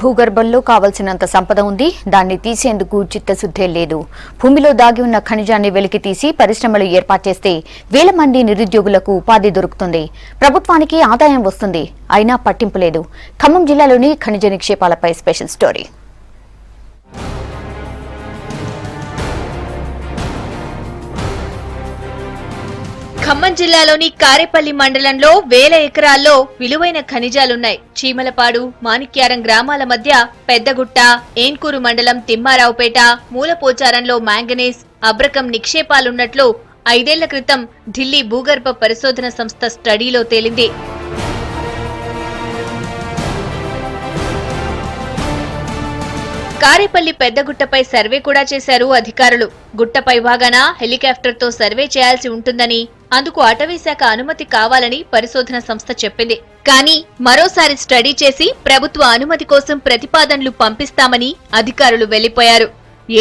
భూగర్భంలో కావలసినంత సంపద ఉంది. దాన్ని తీసేందుకు చిత్తశుద్ధే లేదు. భూమిలో దాగి ఉన్న ఖనిజాన్ని వెలికి తీసి పరిశ్రమలు ఏర్పాటు చేస్తే వేల మంది నిరుద్యోగులకు ఉపాధి దొరుకుతుంది. ప్రభుత్వానికి ఆదాయం వస్తుంది. అయినా పట్టింపు లేదు. ఖమ్మం జిల్లాలోని ఖనిజ నిక్షేపాలపై స్పెషల్ స్టోరీ. ఖమ్మం జిల్లాలోని కారేపల్లి మండలంలో వేల ఎకరాల్లో విలువైన ఖనిజాలున్నాయి. చీమలపాడు, మాణిక్యారం గ్రామాల మధ్య పెద్దగుట్ట, ఏన్కూరు మండలం తిమ్మారావుపేట, మూలపోచారంలో మ్యాంగనీస్, అబ్రకం నిక్షేపాలున్నట్లు 5 ఏళ్ల క్రితం ఢిల్లీ భూగర్భ పరిశోధన సంస్థ స్టడీలో తేలింది. కారేపల్లి పెద్దగుట్టపై సర్వే కూడా చేశారు అధికారులు. గుట్టపై భాగాన హెలికాప్టర్తో సర్వే చేయాల్సి ఉంటుందని, అందుకు అటవీశాఖ అనుమతి కావాలని పరిశోధన సంస్థ చెప్పింది. కానీ మరోసారి స్టడీ చేసి ప్రభుత్వ అనుమతి కోసం ప్రతిపాదనలు పంపిస్తామని అధికారులు వెళ్లిపోయారు.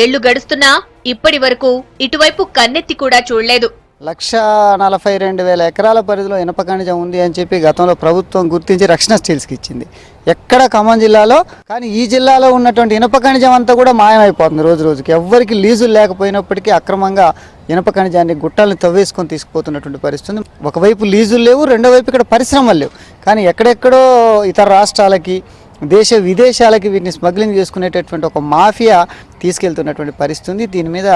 ఏళ్లు గడుస్తున్నా ఇప్పటి వరకు ఇటువైపు కన్నెత్తి కూడా చూడలేదు. 1,42,000 ఎకరాల పరిధిలో ఇనప ఖనిజం ఉంది అని చెప్పి గతంలో ప్రభుత్వం గుర్తించి రక్షణ స్టీల్స్కి ఇచ్చింది. ఎక్కడ ఖమ్మం జిల్లాలో. కానీ ఈ జిల్లాలో ఉన్నటువంటి ఇనప ఖనిజం అంతా కూడా మాయమైపోతుంది రోజు రోజుకి. ఎవ్వరికి లీజులు లేకపోయినప్పటికీ అక్రమంగా ఇనప ఖనిజాన్ని గుట్టల్ని తవ్వేసుకొని తీసుకుపోతున్నటువంటి పరిస్థితి. ఒకవైపు లీజులు లేవు, రెండో వైపు ఇక్కడ పరిశ్రమలు లేవు. కానీ ఎక్కడెక్కడో ఇతర రాష్ట్రాలకి, దేశ విదేశాలకి వీటిని స్మగ్లింగ్ చేసుకునేటటువంటి ఒక మాఫియా తీసుకెళ్తున్నటువంటి పరిస్థితి. దీని మీద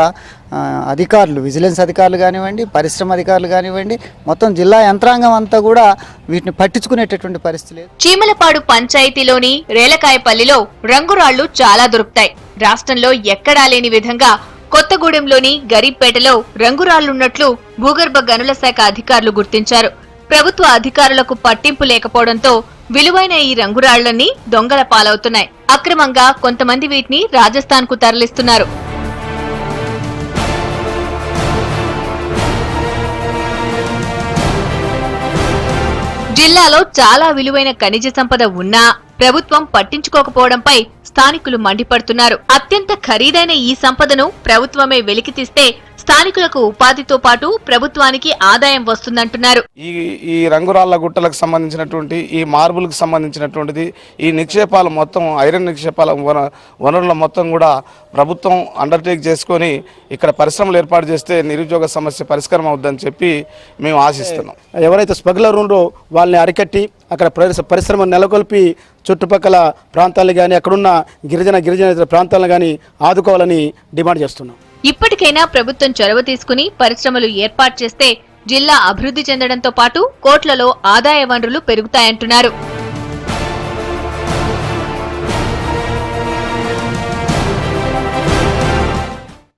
అధికారులు, విజిలెన్స్ అధికారులు కానివ్వండి, పరిశ్రమ అధికారులు కానివ్వండి, మొత్తం జిల్లా యంత్రాంగం అంతా కూడా వీటిని పట్టించుకునేటటువంటి పరిస్థితి లేదు. చీమలపాడు పంచాయతీలోని రేలకాయపల్లిలో రంగురాళ్లు చాలా దొరుకుతాయి. రాష్ట్రంలో ఎక్కడా లేని విధంగా కొత్తగూడెంలోని గరీబ్పేటలో రంగురాళ్లున్నట్లు భూగర్భ గనుల శాఖ అధికారులు గుర్తించారు. ప్రభుత్వ అధికారులకు పట్టింపు లేకపోవడంతో విలువైన ఈ రంగురాళ్లన్నీ దొంగల పాలవుతున్నాయి. అక్రమంగా కొంతమంది వీటిని రాజస్థాన్ కు తరలిస్తున్నారు. జిల్లాలో చాలా విలువైన ఖనిజ సంపద ఉన్నా ప్రభుత్వం పట్టించుకోకపోవడంపై స్థానికులు మండిపడుతున్నారు. అత్యంత ఖరీదైన ఈ సంపదను ప్రభుత్వమే వెలికితీస్తే స్థానికులకు ఉపాధితో పాటు ప్రభుత్వానికి ఆదాయం వస్తుందంటున్నారు. ఈ రంగురాళ్ల గుట్టలకు సంబంధించినటువంటి, ఈ మార్బుల్కి సంబంధించినటువంటిది, ఈ నిక్షేపాలు మొత్తం, ఐరన్ నిక్షేపాల వనరుల మొత్తం కూడా ప్రభుత్వం అండర్టేక్ చేసుకొని ఇక్కడ పరిశ్రమలు ఏర్పాటు చేస్తే నిరుద్యోగ సమస్య పరిష్కారం అవుద్దని చెప్పి మేము ఆశిస్తున్నాం. ఎవరైతే స్మగ్లర్ ఉందో వాళ్ళని అరికట్టి అక్కడ పరిశ్రమ నెలకొల్పి చుట్టుపక్కల ప్రాంతాలు కానీ, అక్కడున్న గిరిజన ప్రాంతాలను కానీ ఆదుకోవాలని డిమాండ్ చేస్తున్నాం. ఇప్పటికైనా ప్రభుత్వం చొరవ తీసుకుని పరిశ్రమలు ఏర్పాటు చేస్తే జిల్లా అభివృద్ధి చెందడంతో పాటు కోట్లలో ఆదాయ వనరులు పెరుగుతాయంటున్నారు.